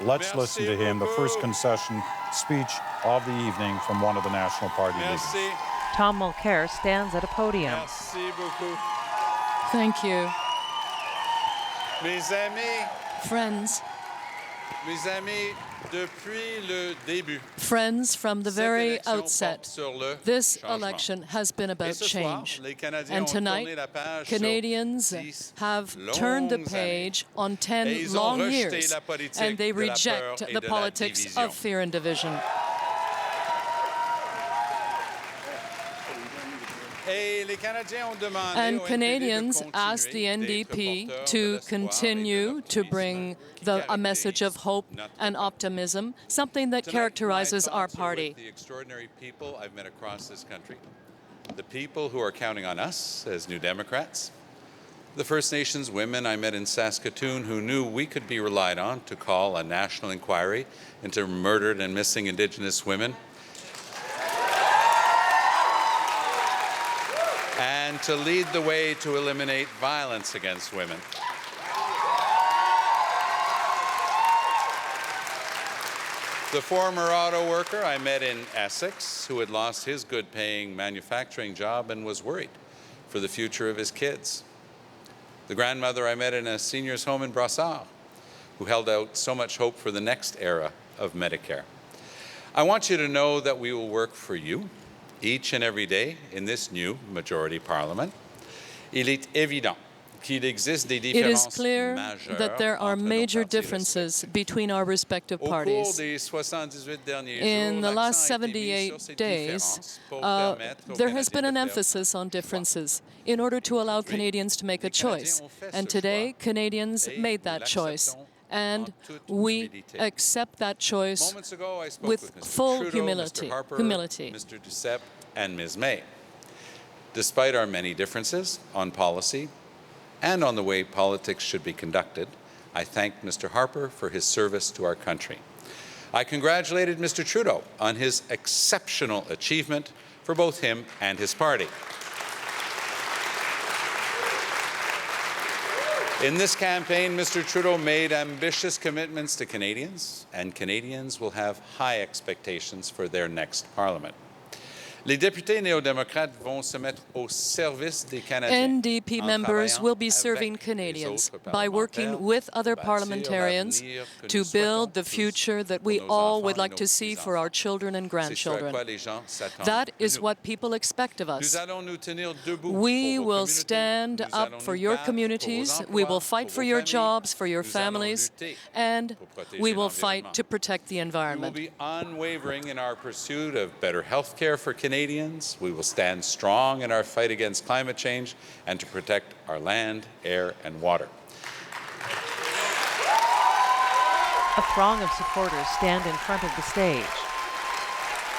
Let's listen to him, the first concession speech of the evening from one of the National Party leaders. Tom Mulcair stands at a podium. Thank you. Mes amis, Friends, mes amis, depuis le début, friends, from the very cette élection outset, porte sur le this changement. election has been Et about ce soir, change. les Canadiens And ont tonight, tourné la page sur Canadians 10 have turned the longues page années. on Et 10 ils ont long rejeté years, la politique and they de la reject peur et the de la politics division. of fear and division. Et les Canadiens ont demandé And au Canadians NPD de asked the continuer NDP d'être to porteurs de continue l'espoir et to de bring l'optimisme a message of hope notre and parti. optimism, something that Tonight, characterizes my our thoughts are party. with the extraordinary people I've met across this country, the people who are counting on us as New Democrats, the First Nations women I met in Saskatoon who knew we could be relied on to call a national inquiry into murdered and missing Indigenous women, and to lead the way to eliminate violence against women. The former auto worker I met in Essex, who had lost his good-paying manufacturing job and was worried for the future of his kids. The grandmother I met in a senior's home in Brossard, who held out so much hope for the next era of Medicare. I want you to know that we will work for you each and every day in this new majority parliament. Il est évident qu'il existe des It is différences clear majeures that there are entre nos major partis differences between our respective Au cours parties. des 78 derniers In jours, the last l'accent a été mis sur 78 ces days, différences pour permettre aux there has been Canadiens an de faire emphasis on differences in order to allow Canadians to make a choice. And today, Canadians made that choice. And we accept that choice Moments ago, I spoke with Mr. full Trudeau, humility. Mr. Harper, humility. Mr. Duceppe, and Ms. May. Despite our many differences on policy and on the way politics should be conducted, I thank Mr. Harper for his service to our country. I congratulated Mr. Trudeau on his exceptional achievement for both him and his party. In this campaign, Mr. Trudeau made ambitious commitments to Canadians, and Canadians will have high expectations for their next parliament. Les députés néo-démocrates vont se mettre au service des Canadiens. NDP members will be serving Canadians by working with other parliamentarians to build the future that we all would like to see for our children and grandchildren. That is what people expect of us. We will stand up for your communities, we will fight for your jobs, for your families, and we will fight to protect the environment. We will be unwavering in our pursuit of better health care for Canadians. We will stand strong in our fight against climate change and to protect our land, air, and water. A throng of supporters stand in front of the stage.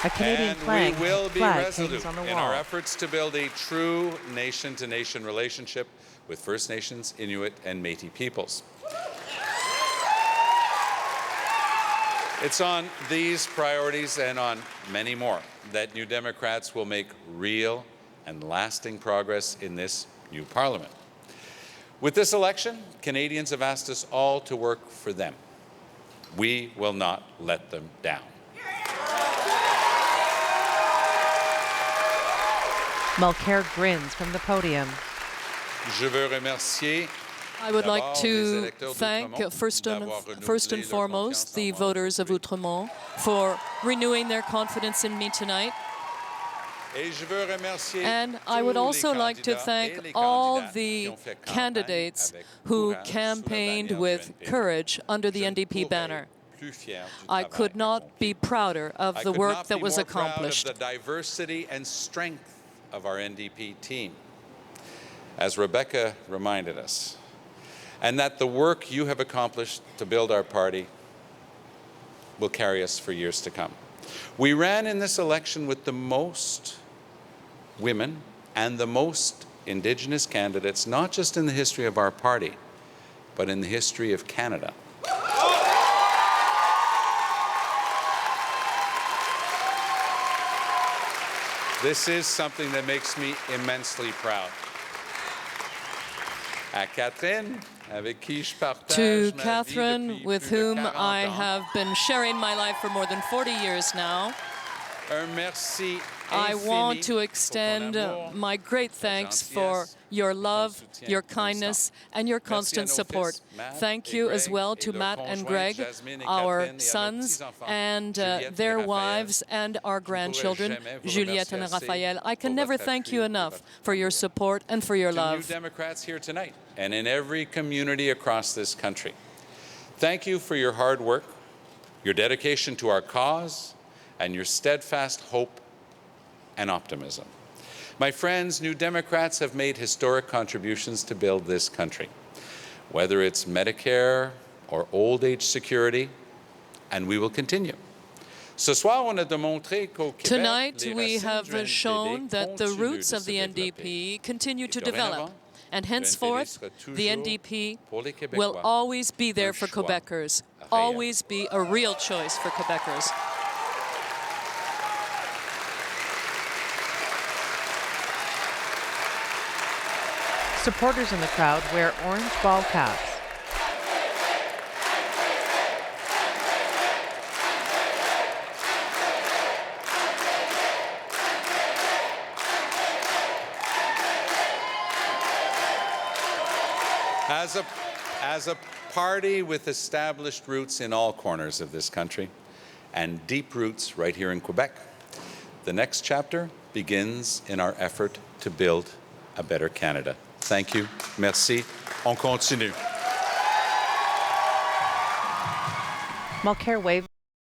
A Canadian And we will be flag resolute hangs on the in our wall. efforts to build a true nation-to-nation relationship with First Nations, Inuit, and Métis peoples. It's on these priorities and on many more that New Democrats will make real and lasting progress in this new parliament. With this election, Canadians have asked us all to work for them. We will not let them down. Mulcair grins from the podium. Je veux remercier I would like to thank first and foremost the voters of Outremont for renewing their confidence in me tonight. And I would also like to thank all the candidates who campaigned with courage under the NDP banner. I could not be prouder of the work that was accomplished. The diversity and strength of our NDP team, as Rebecca reminded us, and that the work you have accomplished to build our party will carry us for years to come. We ran in this election with the most women and the most Indigenous candidates, not just in the history of our party, but in the history of Canada. This is something that makes me immensely proud. À Catherine, avec qui je partage To ma vie Catherine, depuis with plus de whom 40 I ans. have been sharing my life for more than 40 years now, Un merci I infini want to pour ton extend amour, my great ta thanks for gentillesse your et ton love, soutien your constant. kindness, and your Merci à constant nos support. fils, Matt Thank et you as Greg, well et to leurs Matt and conjointes, Greg, Jasmine et our Catherine, et à nos sons, petits-enfants, and Juliette et their Raphaël. wives, and our Je ne pourrai grandchildren, jamais vous Juliette and remercier assez Raphael. I can pour never votre thank appui you et enough votre for your amour. support and for your To New love. Democrats here tonight and in every community across this country, thank you for your hard work, your dedication to our cause, and your steadfast hope and optimism. My friends, New Democrats have made historic contributions to build this country, whether it's Medicare or old age security, and we will continue. Ce soir, on a démontré qu'au Québec, Tonight, les we racines have du NPD shown that the continuent roots de of se the développer. NDP continue to Et develop. dorénavant, And le henceforth, NPD sera the toujours NDP pour les Québécois will always be there un for choix Quebecers, réel. always be a real choice for Quebecers. Supporters in the crowd wear orange ball caps. As a party with established roots in all corners of this country and deep roots right here in Quebec, the next chapter begins in our effort to build a better Canada. Thank you. Merci. On continue. Mulcair waved